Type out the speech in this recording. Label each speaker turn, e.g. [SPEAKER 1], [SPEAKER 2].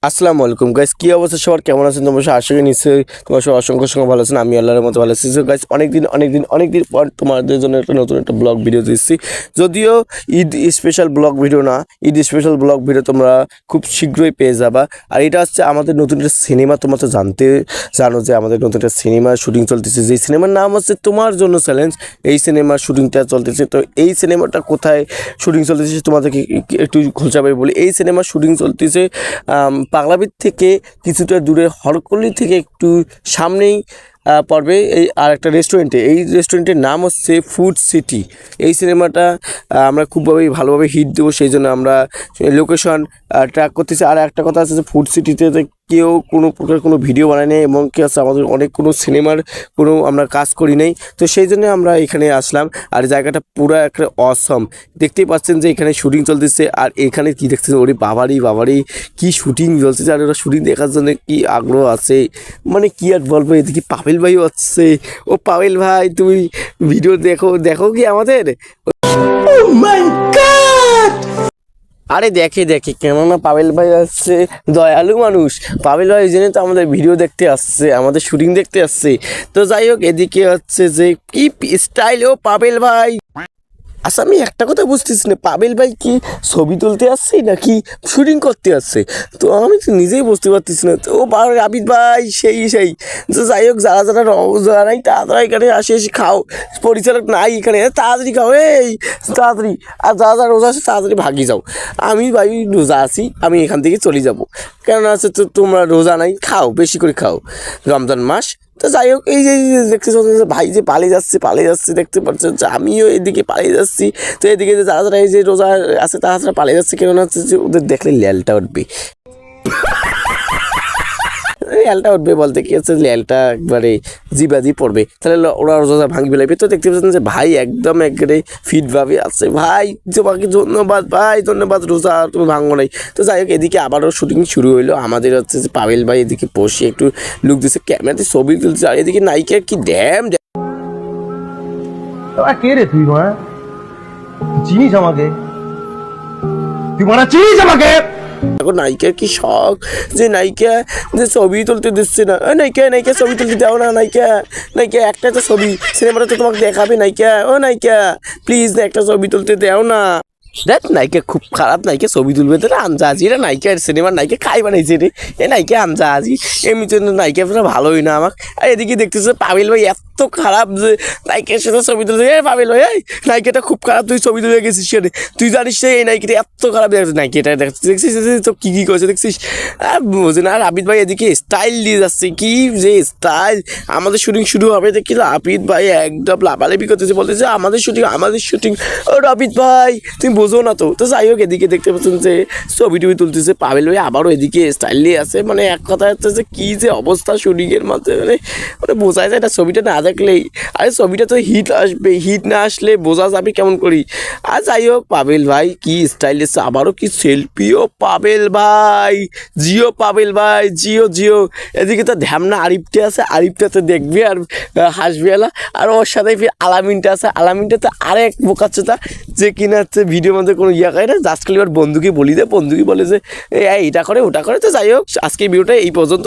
[SPEAKER 1] আসসালামু আলাইকুম গাইস, কী অবস্থা সবার, কেমন আছেন? তোমার আশা করি নিশ্চয়ই তোমার সব অসংখ্য ভালো আছেন। আমি আল্লাহর মতো ভালো আছি। গাইস অনেকদিন পর তোমাদের জন্য নতুন একটা ব্লগ ভিডিও দিচ্ছি। যদিও ঈদ স্পেশাল ব্লগ ভিডিও না, ঈদ স্পেশাল ব্লগ ভিডিও তোমরা খুব শীঘ্রই পেয়ে যাবা। আর এটা হচ্ছে আমাদের নতুন একটা সিনেমা। তোমরা তো জানো যে আমাদের নতুন একটা সিনেমার শুটিং চলতেছে, যেই সিনেমার নাম হচ্ছে তোমার জন্য চ্যালেঞ্জ। এই সিনেমার শুটিংটা চলতেছে। তো এই সিনেমাটা কোথায় শুটিং চলতেছে তোমাদেরকে একটু খোঁজাবে বলি। এই সিনেমার শুটিং চলতেছে পাগলাবিদ থেকে কিছুটা দূরে, হরকলি থেকে একটু সামনেই পড়বে এই আর একটা রেস্টুরেন্টে। এই রেস্টুরেন্টের নাম হচ্ছে ফুড সিটি। এই সিনেমাটা আমরা খুবভাবেই ভালোভাবে হিট দেবো, সেই জন্য আমরা লোকেশন ট্র্যাক করতেছি। আর একটা কথা আছে যে ফুড সিটিতে কেউ কোনো প্রকার কোনো ভিডিও বানায় নেই, এবং কি আছে আমাদের অনেক কোনো সিনেমার কোনো আমরা কাজ করি নাই। তো সেই জন্য আমরা এখানে আসলাম। আর জায়গাটা পুরো একটা অসম, দেখতেই পাচ্ছেন যে এখানে শুটিং চলতেছে। আর এখানে কি দেখতেছেন, ওরে বাবারই কি শুটিং চলতেছে। আর ওরা শুটিং দেখার জন্য কি আগ্রহ আছে, মানে কি আর বলবো। এদিকে পাবেল ভাইও আসছে। ও পাবেল ভাই, তুমি ভিডিও দেখো কি আমাদের? আরে দেখে কেননা পাবেল ভাই আসছে, দয়ালু মানুষ। পাবেল ভাই এই জন্য তো আমাদের ভিডিও দেখতে আসছে, আমাদের শুটিং দেখতে আসছে। তো যাই হোক, এদিকে হচ্ছে যে কি স্টাইল ও পাবেল ভাই। আচ্ছা, আমি একটা কথা বুঝতেছি না, পাবেল ভাই কি ছবি তুলতে আসছে নাকি শুটিং করতে আসছে? তো আমি তো নিজেই বুঝতে পারতেছি না। তো রাবিদ ভাই সেই তো যাই হোক, যারা রোজা নাই তারা এখানে এসে খাও। পরিচালক নাই এখানে, তাড়াতাড়ি খাও এই তাড়াতাড়ি। আর যারা রোজা আছে তাড়াতাড়ি ভাগি যাও। আমি ভাই রোজা আছি, আমি এখান থেকে চলে যাব। কেননা আছে তো তোমরা রোজা নাই, খাও বেশি করে খাও, রমজান মাস। তো যাই হোক, এই যে দেখতে ভাই যে পালিয়ে যাচ্ছে দেখতে পাচ্ছেন যে আমিও এদিকে পালিয়ে যাচ্ছি। তো এদিকে যে যারা এই যে রোজা আছে তারা পালিয়ে যাচ্ছে, কেননা হচ্ছে যে ওদের দেখলে ল্যালটা উঠবে। ল্যালটা উঠবে বলতে কি হচ্ছে, ল্যালটা একবারে জিবাজি পড়বে, তাহলে ওরা রোজা ভাঙি ফেলাবে। তো দেখতে পাচ্ছেন যে ভাই একদম একবারে ফিটভাবে আছে। ভাই তোমাকে ধন্যবাদ ভাই, ধন্যবাদ, রোজা তুমি ভাঙো নাই। তো যাই হোক, এদিকে আবারও শুটিং শুরু হইলো। আমাদের হচ্ছে যে পাবেল ভাই এদিকে বসে একটু লুক দিচ্ছে, ক্যামেরাতে ছবি তুলছে। আর এদিকে নায়িকা কি ড্যাম
[SPEAKER 2] কে রে তুই? মা চিনিস আমাকে? তুই মারা চিনিস আমাকে?
[SPEAKER 1] এখন নায়িকার কি শখ যে নায়িকা যে ছবি তুলতে দিচ্ছে না। নায়িকা ছবি তুলতে দাও না। নায়িকা একটা তো ছবি সিনেমাটা তো তোমাকে দেখাবে। নায়িকা প্লিজ একটা ছবি তুলতে দাও না। দেখ নায়িকা খুব খারাপ, নায়িকা ছবি তুলবে তো আনজাজি। এটা নায়িকার সিনেমার নায়িকা খাই বানাইছে রে, এ নায়িকা আনজাজি। এমনি তো নায়িকা ভালোই না আমার। আর এদিকে দেখতেছে পাবেল ভাই এত খারাপ যে নায়িকার সাথে ছবি তুলতে। পাবেল ভাই, এই নায়িকাটা খুব খারাপ, তুই ছবি তুলে গেছিস সেটা তুই জানিস এই নায়িকাটা এত খারাপ নায়িকাটা দেখছিস তো কি করেছে দেখছিস? বোঝে না। আর আবিদ ভাই এদিকে স্টাইল দিয়ে যাচ্ছে, কি যে স্টাইল। আমাদের শুটিং শুরু হবে দেখি আবিদ ভাই একদম লাফালাফি করতেছে, বলতেছে আমাদের শুটিং। ও আবিদ ভাই তুমি বোঝো না তো। যাই হোক, এদিকে দেখতে পাচ্ছেন যে ছবি টবি তুলতেছে পাবেল ভাই, আবারও এদিকে স্টাইল নিয়ে আছে। মানে এক কথা হচ্ছে যে কী যে অবস্থা শুটিংয়ের মাঝে, মানে বোঝা যায় এটা ছবিটা না দেখলেই। আরে ছবিটা তো হিট আসবে, হিট না আসলে বোঝা যাবে কেমন করি। আর যাই হোক, পাবেল ভাই কি স্টাইল এসছে, আবারও কি সেলফিও পাবেল ভাই, পাবেল ভাই জিও। এদিকে তো ধ্যামনা আরিফটা আছে, আরিফটাতে দেখবে আর হাসবে এলা। আর ওর সাথে ফির আলামিনটা আছে, আলামিনটা তো আরেক বোকাচ্ছোটা, যে কিনা হচ্ছে ভিডিওর মধ্যে কোনো ইয়া খায় না, জাস্ট খালি এবার বন্ধুকে বলে যে এটা করে ওটা করে। তো যাই হোক, আজকে ভিডিওটা এই পর্যন্ত।